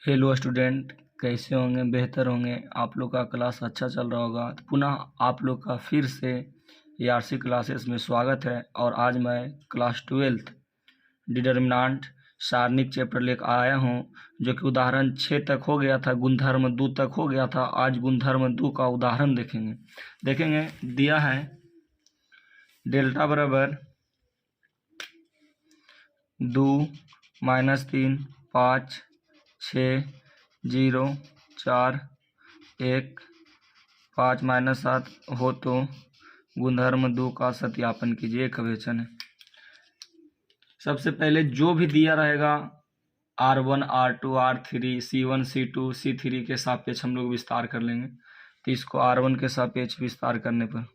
Hello student, कैसे होंगे? बेहतर होंगे। आप लोग का क्लास अच्छा चल रहा होगा। तो पुनः आप लोग का फिर से ARC क्लासेस में स्वागत है। और आज मैं क्लास 12th डिटर्मिनेंट सारणिक चैप्टर लेकर आया हूँ, जो कि उदाहरण 6 तक हो गया था, गुणधर्म 2 तक हो गया था। आज गुणधर्म 2 का उदाहरण देखेंगे। दिया है डेल्टा बराबर 2 -3 5 6 0 4 1 5 -7 हो तो गुणधर्म 2 का सत्यापन कीजिए। क्वेश्चन है। सबसे पहले जो भी दिया रहेगा R1 R2 R3 C1 C2 C3 के सापेक्ष हम लोग विस्तार कर लेंगे। तो इसको R1 के सापेक्ष विस्तार करने पर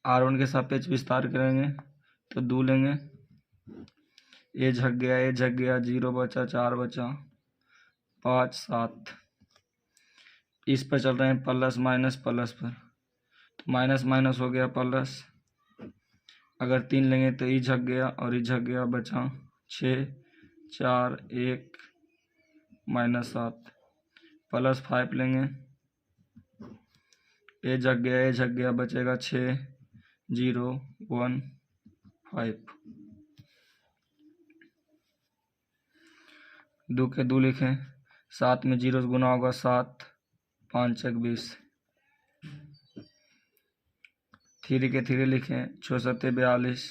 R1 के सापेक्ष विस्तार करेंगे तो 2 लेंगे। ये झक गया 0 बचा 4 बचा 5 7। इस पर चल रहे हैं प्लस माइनस प्लस पर, तो माइनस माइनस हो गया प्लस। अगर 3 लेंगे तो ई झक गया और ई झक गया, बचा 6 4 1 -7 प्लस 5 लेंगे। ए झक गया बचेगा 6 0 1 5। 2 के 2 लिखें, 7 में 0 से गुना होगा 7 5 1 20। 3 के 3 लिखें, 6 7 42।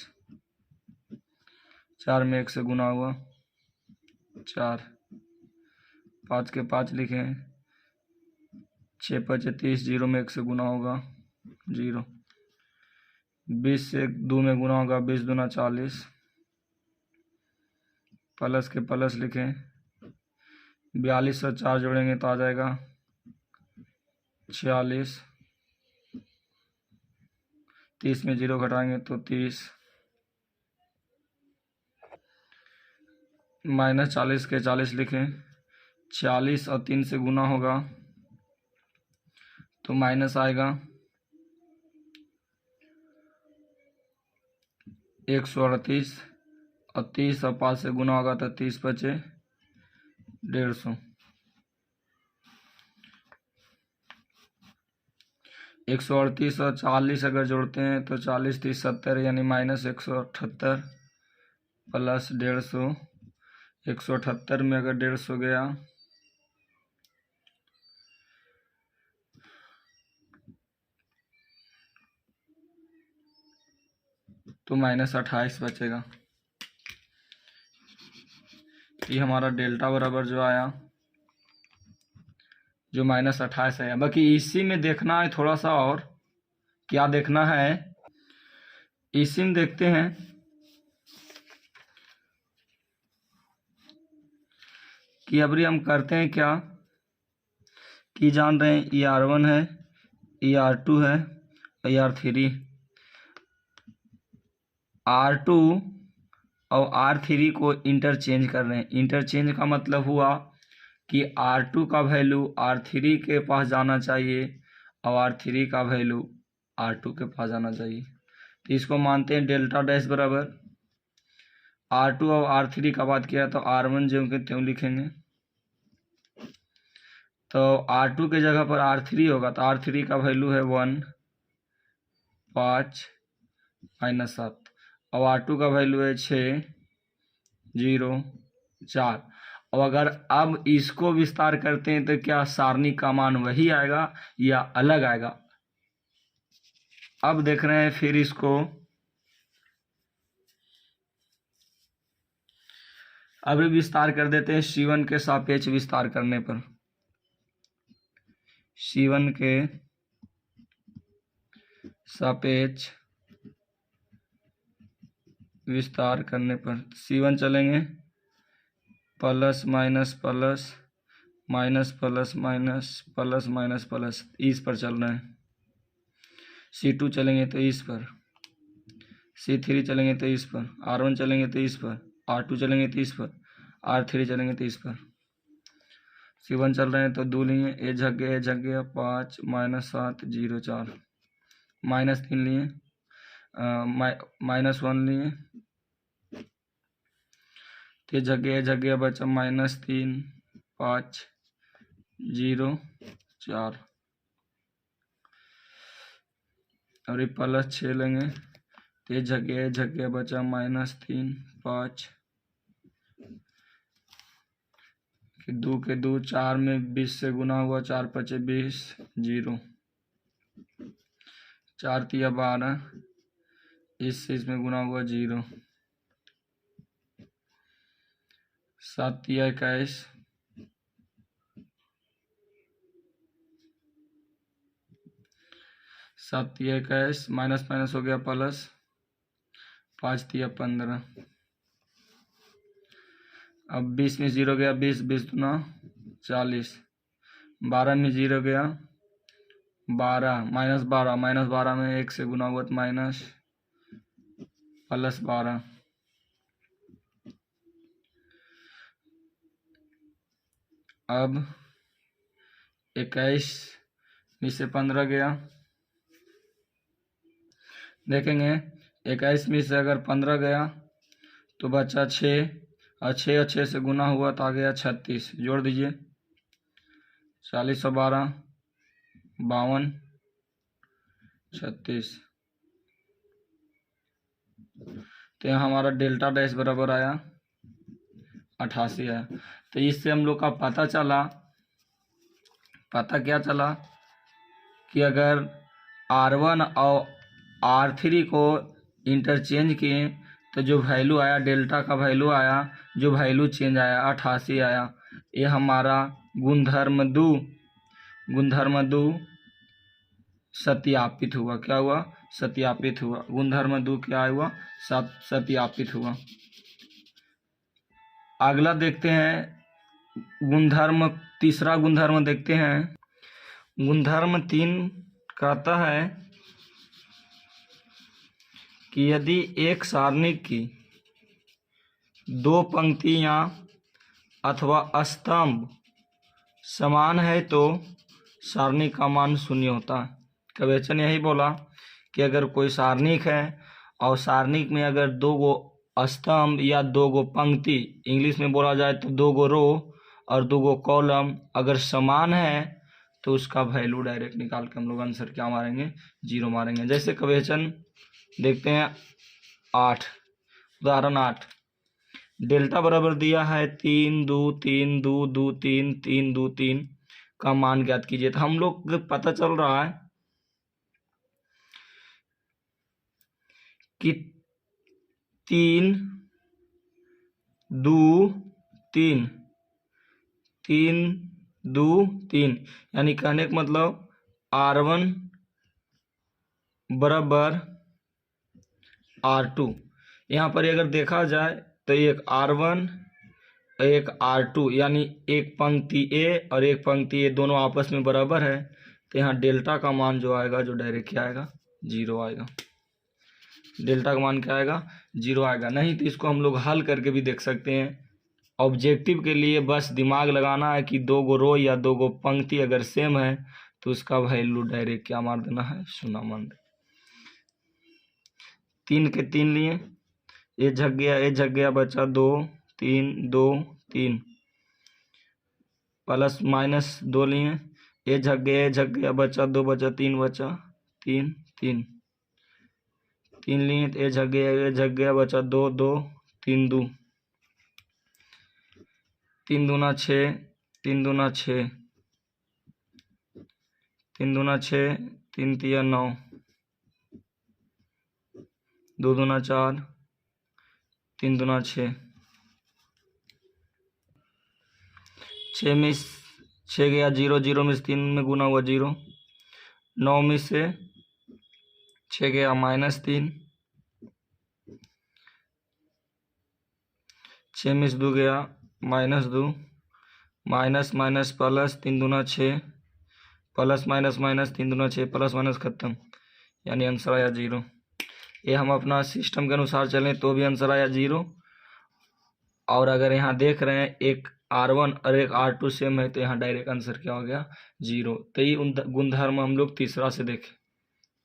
4 में 1 से गुना हुआ 4। 5 के 5 लिखें, 6 5 30। 0 में 1 से गुना होगा 0। 20 से 2 में गुना होगा 20 दूना 40। प्लस के प्लस लिखें, 42 से 4 जोड़ेंगे तो आ जाएगा 46। 30 में 0 घटाएंगे तो 30। -40 के 40 लिखें, 46 और 3 से गुना होगा तो माइनस आएगा 138। और 30 और 5 से गुना होगा तो 30 बचे 150। 138 और 40 अगर जोड़ते हैं तो 40 30 70, यानी -178 प्लस 150। 178 में अगर 150 गया तो -28 बचेगा। ये हमारा डेल्टा बराबर जो आया, जो -28 है। बाकी इसी में देखना है थोड़ा सा, और क्या देखना है इसी में देखते हैं कि अभी हम करते हैं क्या कि जान रहे हैं ये R1 है, ये R2 है और ये R3। R2 और R3 को इंटरचेंज कर रहे हैं। इंटरचेंज का मतलब हुआ कि R2 का वैल्यू R3 के पास जाना चाहिए और R3 का वैल्यू R2 के पास जाना चाहिए। तो इसको मानते हैं डेल्टा डैश बराबर R2 और R3 का बात किया तो R1 जो के त्यों लिखेंगे। तो R2 के जगह पर R3 होगा तो R3 का वैल्यू है 1 5 -7 और R2 का वैल्यू है 6 0 4। और अगर अब इसको विस्तार करते हैं तो क्या सारणी का मान वही आएगा या अलग आएगा? अब देख रहे हैं फिर इसको अभी विस्तार कर देते हैं। C1 के सापेक्ष विस्तार करने पर, C1 के सापेक्ष विस्तार करने पर C1 चलेंगे plus minus plus minus plus minus plus minus plus, इस पर चल रहे हैं। C2 चलेंगे तो इस पर, C3 चलेंगे तो इस पर, R1 चलेंगे तो इस पर, R2 चलेंगे तो इस पर, R3 चलेंगे तो इस पर। C1 चल रहे हैं तो 2 लिए, ए झक गया 5 -7 0 4, -3 लिए, -1 लिए, तो झक गया बचा -3 5 0 4, और ये +6 लेंगे, तो झक गया बचा -3 5, 2 के 2 4 में 20 से गुना हुआ, 4 × 5 20 0, 4 × 12, इसमें गुना हुआ 0, 7 × 21, 7 × 21, माइनस माइनस हो गया प्लस, 5 × 15, अब 20 में 0 गया 20, 20 दूना 40, 12 में 0 गया 12, -12 में 1 से गुना हुआ तो माइनस, +12, अब 21 में से 15 गया, देखेंगे 21 में से अगर 15 गया तो बचा 6, और 6 और 6 से गुना हुआ तो आ गया 36, जोड़ दीजिए, 40 और 12 52 36, तो यहाँ हमारा डेल्टा डैश बराबर आया 88 है। तो इससे हम लोग का पता क्या चला कि अगर R1 और R3 को इंटरचेंज किए तो जो वैल्यू आया, डेल्टा का वैल्यू आया, जो वैल्यू चेंज आया 88 आया, ये हमारा गुणधर्म दो सत्यापित हुआ। क्या हुआ? सत्यापित हुआ। गुणधर्म 2 क्या हुआ? सत्यापित हुआ। अगला देखते हैं तीसरा गुणधर्म देखते हैं। गुणधर्म 3 कहता है कि यदि एक सारणिक की 2 पंक्तियां अथवा स्तंभ समान है तो सारणिक का मान 0 होता है। क्वेश्चन यही बोला कि अगर कोई सारणिक है और सारणिक में अगर 2 गो स्तंभ या 2 गो पंक्ति, इंग्लिश में बोला जाए तो 2 गो रो और 2 गो कॉलम अगर समान है तो उसका वैल्यू डायरेक्ट निकाल के हम लोग आंसर क्या मारेंगे? 0 मारेंगे। जैसे क्वेश्चन देखते हैं 8, उदाहरण 8, डेल्टा बराबर दिया है 3 2 3 2 2 3 3 2 3 का मान ज्ञात कीजिए। तो हम लोग को पता चल रहा है कि 3 2 3 3 2 3 यानी कहने का मतलब R1 बराबर R2। यहाँ पर अगर देखा जाए तो एक R1 एक R2 यानी एक पंक्ति A और एक पंक्ति A दोनों आपस में बराबर है। तो यहाँ डेल्टा का मान जो आएगा, जो डायरेक्ट क्या आएगा? 0 आएगा। डेल्टा का मान क्या आएगा? 0 आएगा। नहीं तो इसको हम लोग हल करके भी देख सकते हैं। ऑब्जेक्टिव के लिए बस दिमाग लगाना है कि 2 गो रो या 2 गो पंक्ति अगर सेम है तो उसका वैल्यू डायरेक्ट क्या मार देना है? 0 मान दे। 3 के 3 लिए, ये झक गया बचा 2 3 2 3, प्लस माइनस 2 लिए, ये झक गया बचा 2 बचा 3 बचा 3 3 3 लिए, ये झक गया बचा 2 2 3 2, 3 दूना 6 3 दूना 6 3 दूना 6 3 तिया 9, 2 दूना 4 3 दूना 6, 6 में 6 गया 0 0 में 3 में गुना हुआ 0, 9 में से 6 गया -3, 6 में से 2 गया -2, माइनस माइनस प्लस 3 दूना 6, प्लस माइनस माइनस 3 दूना 6, प्लस माइनस खत्म, यानी आंसर आया 0। ये हम अपना सिस्टम के अनुसार चलें तो भी आंसर आया 0। और अगर यहाँ देख रहे हैं एक R1 और एक R2 सेम है, तो यहाँ डायरेक्ट आंसर क्या हो गया 0। तो ये गुणधर्म हम लोग तीसरा से देखें।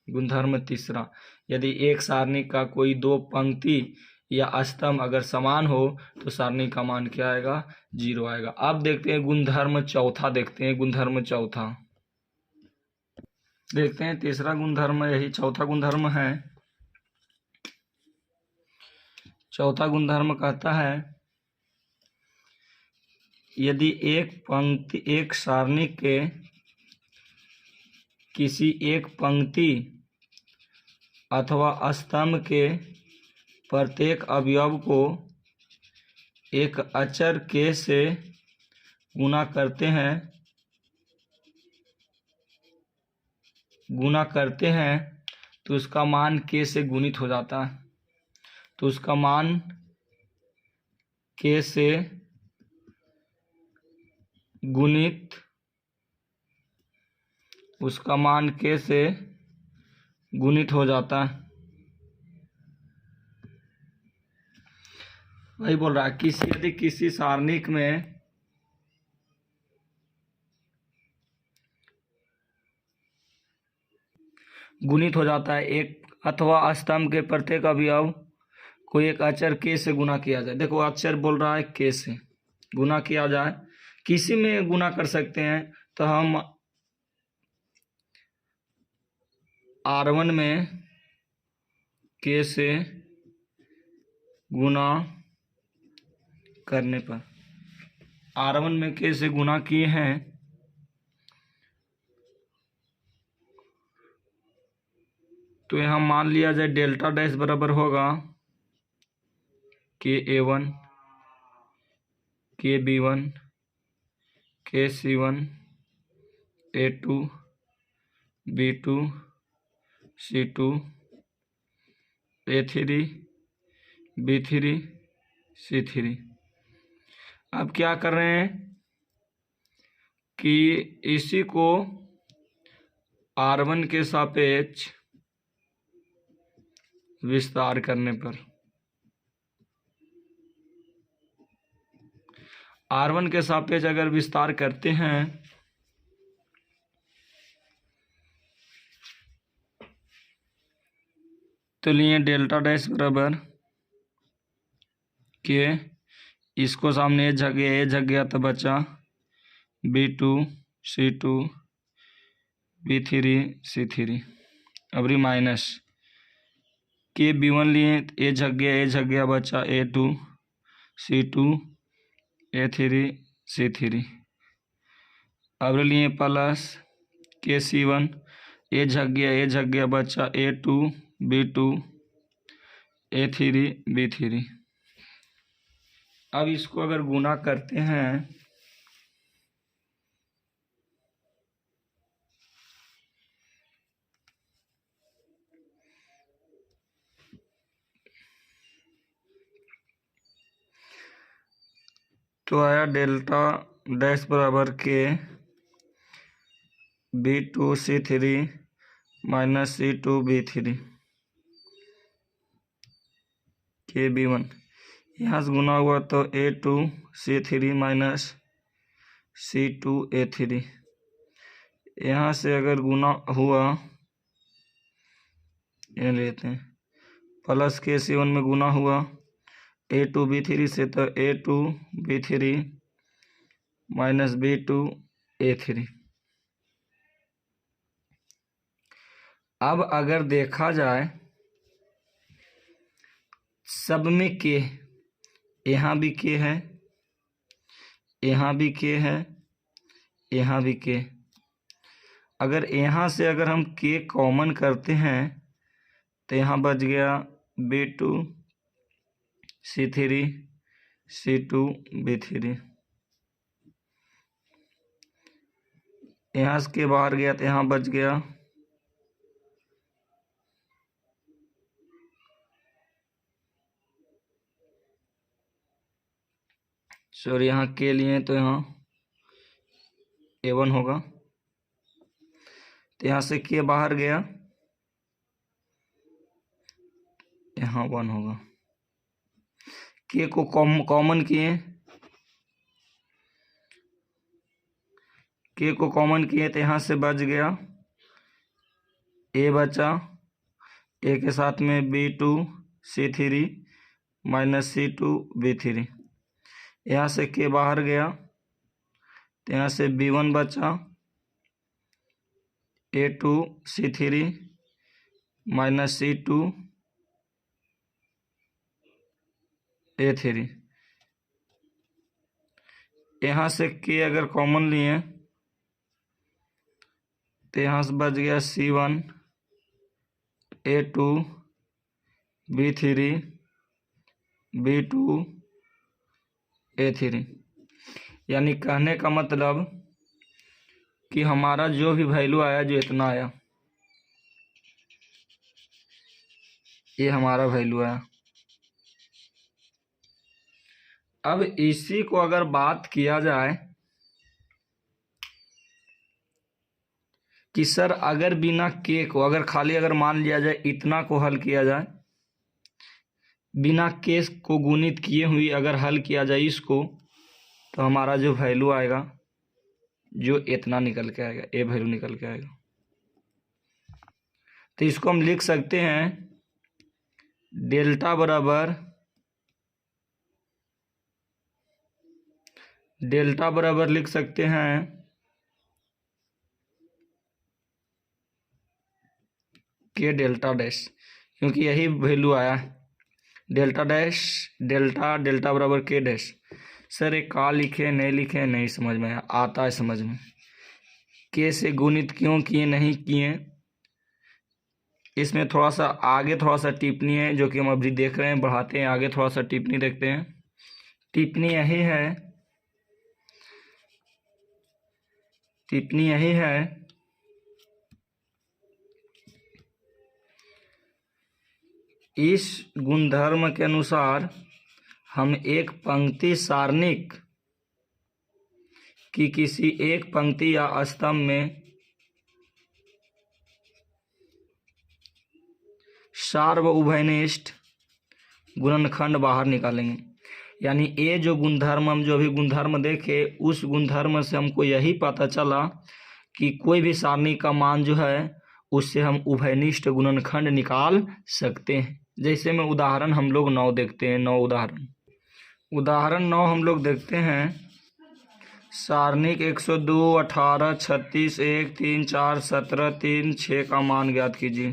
गुणधर्म तीसरा, यदि एक सारणी का कोई दो पंक्ति या स्तंभ अगर समान हो तो सारणी का मान क्या आएगा 0 आएगा। अब देखते हैं गुणधर्म चौथा, देखते हैं गुणधर्म चौथा। देखते हैं तीसरा गुणधर्म, यही चौथा गुणधर्म है। चौथा गुणधर्म कहता है यदि एक सारणी के किसी एक पंक्ति अथवा स्तंभ के प्रत्येक अवयव को एक अचर k से गुणा करते हैं तो उसका मान k से गुणित हो जाता है। तो उसका मान k से गुणित हो जाता है। वही बोल रहा है यदि किसी सारणिक में गुणित हो जाता है एक अथवा स्तंभ के प्रत्येक अवयव को एक अचर k से गुणा किया जाए। देखो अचर बोल रहा है k से गुणा किया जाए, किसी में गुणा कर सकते हैं तो हम R1 में k से गुणा करने पर, R1 में k से गुणा किए हैं तो यहाँ मान लिया जाए डेल्टा डैश बराबर होगा KA1 KB1 KC1 A2 B2 C2 A3 B3 C3। अब क्या कर रहे हैं कि इसी को R1 के सापेक्ष विस्तार करने पर, R1 के सापेक्ष अगर विस्तार करते हैं तो लिए डेल्टा डैश बराबर के, इसको सामने ए जग गया तो बचा B2 C2 B3 C3। अब माइनस के B1 लिए ए जग गया बचा A2 C2 A3 C3। अब लिए प्लस के C1 ए जग गया बचा A2 B2 A3 B3। अब इसको अगर गुणा करते हैं तो आया डेल्टा डैश बराबर के B2 C3 minus C2 B3 के B1, यहाँ से गुना हुआ तो A2 C3 minus C2 A3। यहाँ से अगर गुना हुआ, ये लेते हैं प्लस के C1 में गुना हुआ A2 B3 से तो A2 B3 minus B2 A3। अब अगर देखा जाए सब में के, यहाँ भी के है, यहाँ भी के है, यहाँ भी के, अगर यहाँ से अगर हम के कॉमन करते हैं तो यहाँ बच गया B2 C3 C2 B3। यहाँ से के बाहर गया तो यहाँ बच गया सॉरी यहाँ के लिए तो यहाँ A1 होगा, तो यहाँ से के बाहर गया यहाँ 1 होगा। के को कॉमन किए के को कॉमन किए तो यहाँ से बच गया ए बचा, ए के साथ में B2C3 माइनस C2B3। यहाँ से के बाहर गया तो यहाँ से B1 बचा, A2C3 माइनस C2A3। यहाँ से के अगर कॉमन लिए तो यहाँ से बच गया C1 A2 B3 B2 A3। यानी कहने का मतलब कि हमारा जो भी वैल्यू आया, जो इतना आया, ये हमारा वैल्यू आया। अब इसी को अगर बात किया जाए कि सर अगर बिना के को, अगर खाली अगर मान लिया जाए इतना को हल किया जाए, बिना के को गुणित किए हुए अगर हल किया जाए इसको, तो हमारा जो वैल्यू आएगा, जो इतना निकल के आएगा, ये वैल्यू निकल के आएगा। तो इसको हम लिख सकते हैं डेल्टा बराबर लिख सकते हैं के डेल्टा डैश, क्योंकि यही वैल्यू आया है। डेल्टा डैश डेल्टा बराबर के डैश। सर एक का लिखे नहीं लिखे नहीं समझ में आता है, समझ में के से गुणित क्यों किए नहीं किए, इसमें थोड़ा सा आगे थोड़ा सा टिप्पणी है जो कि हम अभी देख रहे हैं, बढ़ाते हैं आगे थोड़ा सा टिप्पणी देखते हैं। टिप्पणी यही है इस गुणधर्म के अनुसार हम एक पंक्ति सारणिक की किसी एक पंक्ति या स्तंभ में सार्व उभयनिष्ठ गुणनखंड बाहर निकालेंगे। यानी ये जो गुणधर्म, हम जो भी गुणधर्म देखे, उस गुणधर्म से हमको यही पता चला कि कोई भी सारणी का मान जो है उससे हम उभयनिष्ठ गुणनखंड निकाल सकते हैं। जैसे में उदाहरण हम लोग 9 देखते हैं, 9 उदाहरण 9 हम लोग देखते हैं। सारणिक 102 18 36 1 3 4 17 3 6 का मान ज्ञात कीजिए।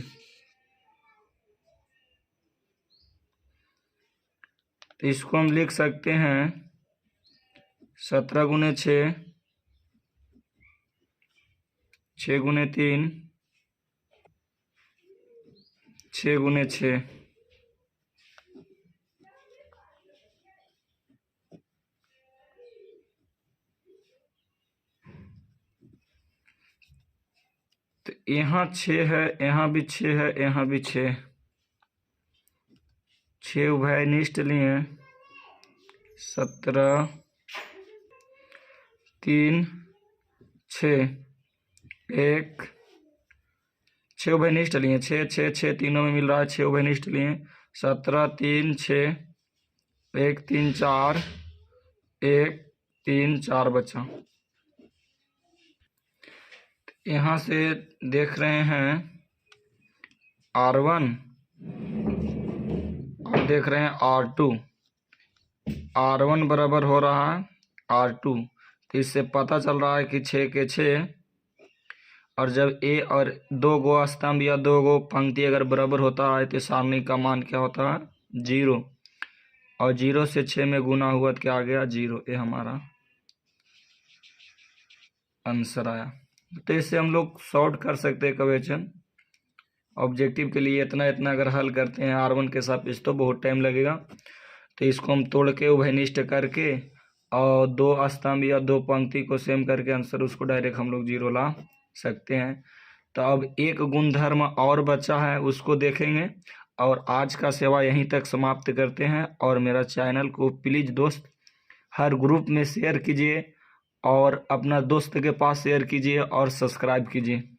तो इसको हम लिख सकते हैं 17 गुने 6 6 गुने 3 6 गुने 6। तो यहाँ 6 है, यहाँ भी 6 है, यहाँ भी 6 उभयनिष्ठ लिए 17 3 6 1 6 उभयनिष्ठ लिए 6 6 6 तीनों में मिल रहा है, 6 उभयनिष्ठ लिए 17 3 6 1 3 4 1 3 4 बचा। यहाँ से देख रहे हैं R1 और देख रहे हैं R2। R1 बराबर हो रहा है R2, तो इससे पता चल रहा है कि 6 के 6, और जब ए और 2 गो स्तंभ या 2 गो पंक्ति अगर बराबर होता है तो सारणी का मान क्या होता है 0, और 0 से 6 में गुना हुआ तो क्या आ गया 0। ये हमारा आंसर आया। तो इससे हम लोग सॉर्ट कर सकते हैं क्वेश्चन। ऑब्जेक्टिव के लिए इतना अगर हल करते हैं R1 के साथ इस तो बहुत टाइम लगेगा। तो इसको हम तोड़ के उभयनिष्ठ करके और 2 स्तंभ या 2 पंक्ति को सेम करके आंसर उसको डायरेक्ट हम लोग 0 ला सकते हैं। तो अब एक गुणधर्म और बचा है, उसको देखेंगे और आज का सेवा यहीं तक समाप्त करते हैं। और मेरा चैनल को प्लीज़ दोस्त हर ग्रुप में शेयर कीजिए और अपना दोस्त के पास शेयर कीजिए और सब्सक्राइब कीजिए।